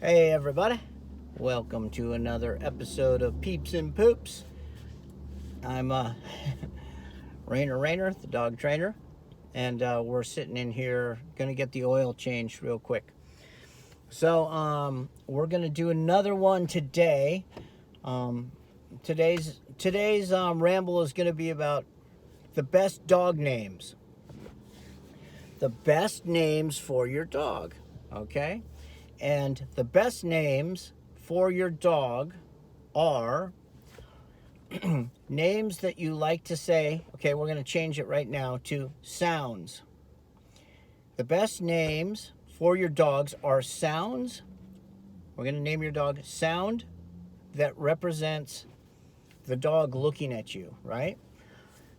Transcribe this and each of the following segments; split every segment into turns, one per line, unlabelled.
Hey everybody, welcome to another episode of Peeps and Poops. I'm Rainer, the dog trainer, and we're sitting in here gonna get the oil changed real quick. So we're gonna do another one today. Today's ramble is gonna be about the best dog names. The best names for your dog, okay? And the best names for your dog are names that you like to say. Okay, we're going to change it right now to sounds. The best names for your dogs are sounds. We're going to name your dog sound that represents the dog looking at you, right?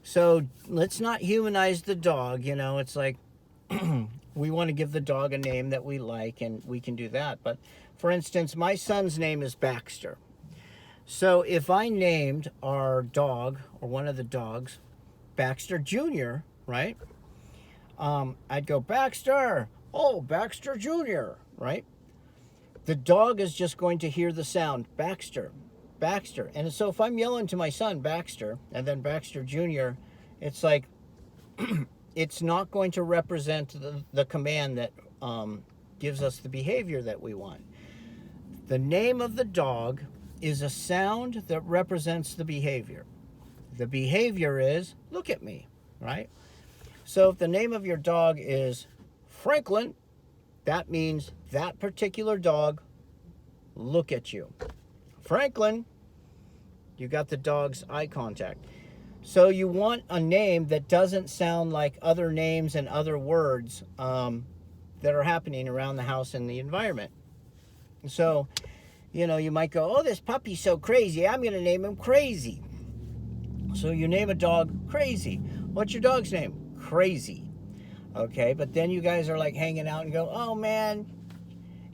So let's not humanize the dog. You know, it's like we want to give the dog a name that we like, and we can do that. But for instance, my son's name is Baxter. So if I named our dog, or one of the dogs, Baxter Jr., right? I'd go, Baxter! Oh, Baxter Jr., right? The dog is just going to hear the sound, Baxter, Baxter. And so if I'm yelling to my son, Baxter, and then Baxter Jr., it's like, it's not going to represent the command that gives us the behavior that we want. The name of the dog is a sound that represents the behavior. The behavior is, look at me, right? So if the name of your dog is Franklin, that means that particular dog, look at you. Franklin, you got the dog's eye contact. So you want a name that doesn't sound like other names and other words that are happening around the house and the environment. So, you know, you might go, oh, this puppy's so crazy, I'm going to name him Crazy. So you name a dog Crazy. What's your dog's name? Crazy. Okay, but then you guys are like hanging out and go, oh man,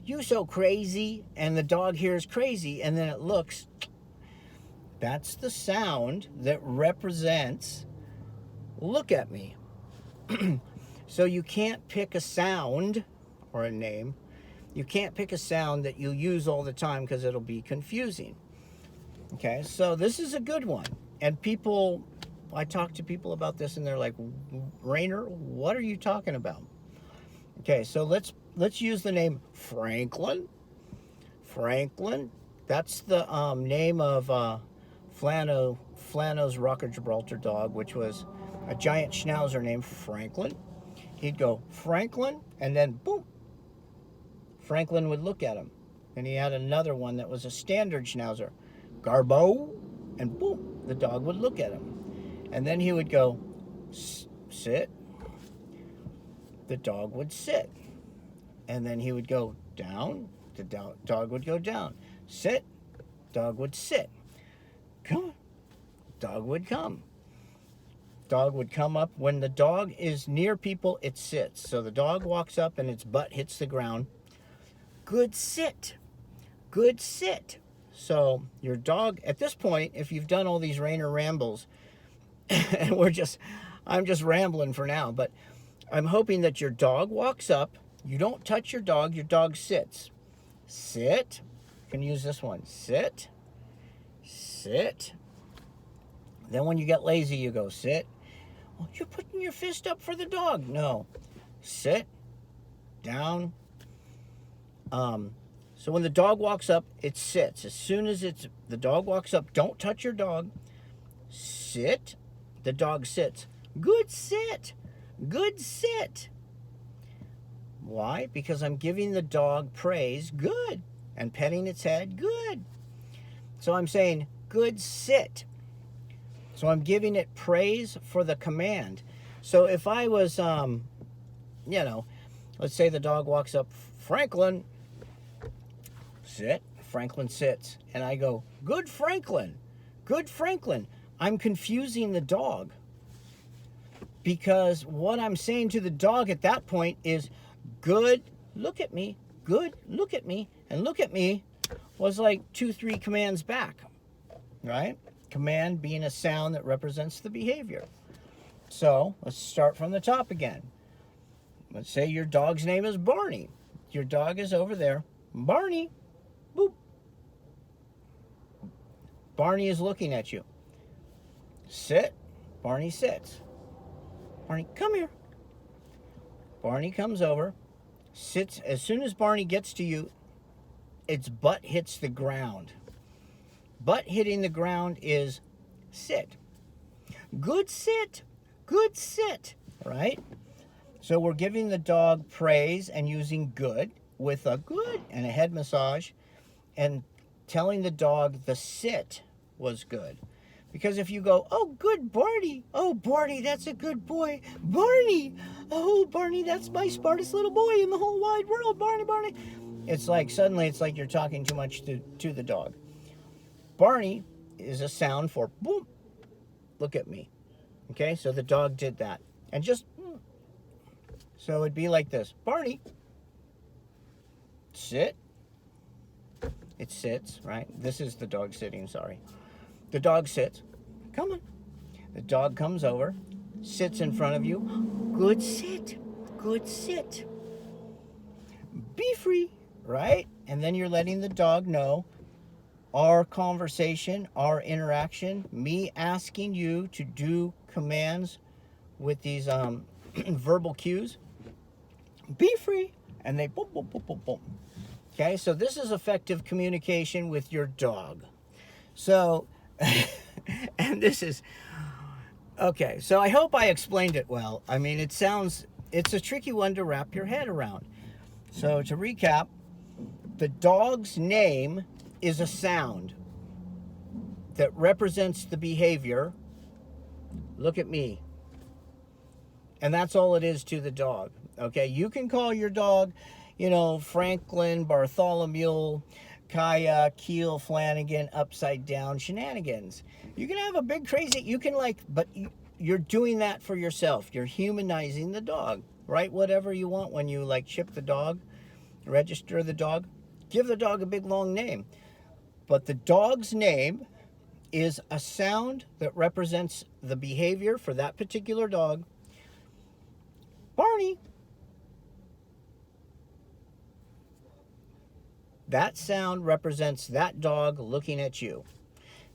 you so crazy. And the dog hears crazy, and then it looks. That's the sound that represents, look at me. So you can't pick a sound or a name. You can't pick a sound that you use all the time because it'll be confusing. Okay, so this is a good one. And I talk to people about this and they're like, Rainer, what are you talking about? Okay, so let's use the name Franklin. Franklin, that's the name of Flano's Rocker Gibraltar dog, which was a giant schnauzer named Franklin. He'd go, Franklin, and then boom, Franklin would look at him. And he had another one that was a standard schnauzer, Garbo, and boom, the dog would look at him. And then he would go, sit. The dog would sit. And then he would go down. The dog would go down. Sit. Dog would sit. Come. Dog would come. Dog would come up. When the dog is near people, it sits. So the dog walks up and its butt hits the ground. Good sit. Good sit. So your dog, at this point, if you've done all these Rainer rambles, and I'm just rambling for now, but I'm hoping that your dog walks up. You don't touch your dog sits. Sit. You can use this one. Sit. Sit. Then when you get lazy, you go sit. Well, you're putting your fist up for the dog. No. Sit. Down. So when the dog walks up, it sits. As soon as the dog walks up, don't touch your dog. Sit. The dog sits. Good sit. Good sit. Why? Because I'm giving the dog praise. Good. And petting its head. Good. So I'm saying, good sit. So I'm giving it praise for the command. So if I was, let's say the dog walks up, Franklin, sit. Franklin sits. And I go, good Franklin. Good Franklin. I'm confusing the dog. Because what I'm saying to the dog at that point is, good, look at me. Good, look at me. And look at me was like 2-3 commands back, right? Command being a sound that represents the behavior. So let's start from the top again. Let's say your dog's name is Barney. Your dog is over there. Barney, Barney is looking at you. Sit. Barney sits. Barney, come here. Barney comes over, sits. As soon as Barney gets to you, its butt hits the ground. Butt hitting the ground is sit. Good sit. Good sit. Right? So we're giving the dog praise and using good with a good and a head massage and telling the dog the sit was good. Because if you go, oh, good Barney. Oh, Barney, that's a good boy. Barney. Oh, Barney, that's my smartest little boy in the whole wide world. Barney, Barney. It's like, suddenly it's like you're talking too much to the dog. Barney is a sound for boom. Look at me. Okay, so the dog did that. And just, so it'd be like this. Barney. Sit. It sits, right? This is the dog sitting, sorry. The dog sits. Come on. The dog comes over, sits in front of you. Good sit. Good sit. Be free, right? And then you're letting the dog know our conversation, our interaction, me asking you to do commands with these verbal cues. Be free. And they boom, boom, boom, boom, boom. Okay, so this is effective communication with your dog. So, and this is, okay, so I hope I explained it well. I mean, it's a tricky one to wrap your head around. So to recap, the dog's name is a sound that represents the behavior. Look at me. And that's all it is to the dog. Okay, you can call your dog, Franklin, Bartholomew, Kaya, Keel, Flanagan, upside down shenanigans. You can have a big crazy, but you're doing that for yourself. You're humanizing the dog. Write whatever you want when you chip the dog, register the dog, give the dog a big long name. But the dog's name is a sound that represents the behavior for that particular dog. Barney. That sound represents that dog looking at you.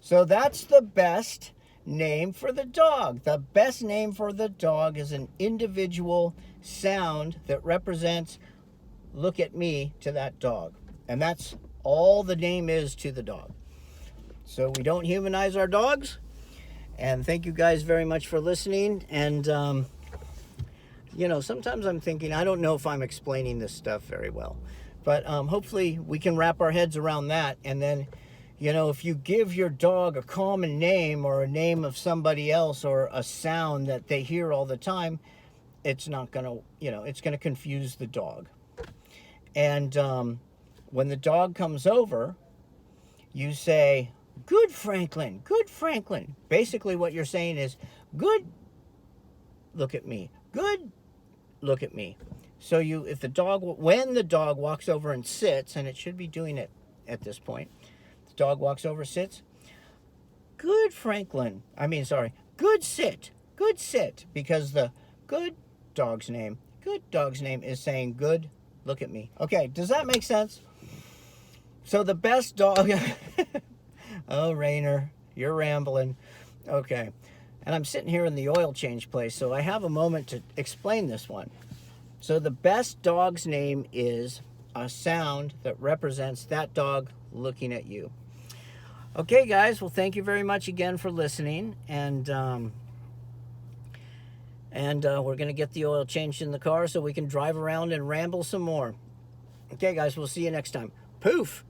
So that's the best name for the dog. The best name for the dog is an individual sound that represents look at me to that dog. And that's all the name is to the dog. So we don't humanize our dogs. And thank you guys very much for listening. And, sometimes I'm thinking, I don't know if I'm explaining this stuff very well. But hopefully we can wrap our heads around that. And then, if you give your dog a common name or a name of somebody else or a sound that they hear all the time, it's not going to, it's going to confuse the dog. And when the dog comes over, you say, good Franklin, good Franklin. Basically what you're saying is, good, look at me. Good, look at me. So when the dog walks over and sits, and it should be doing it at this point, the dog walks over, sits, good Franklin, good sit, because the good dog's name is saying good, look at me. Okay, does that make sense? So the best dog, oh, Rainer, you're rambling. Okay, and I'm sitting here in the oil change place, so I have a moment to explain this one. So the best dog's name is a sound that represents that dog looking at you. Okay, guys. Well, thank you very much again for listening. And we're going to get the oil changed in the car so we can drive around and ramble some more. Okay, guys. We'll see you next time. Poof.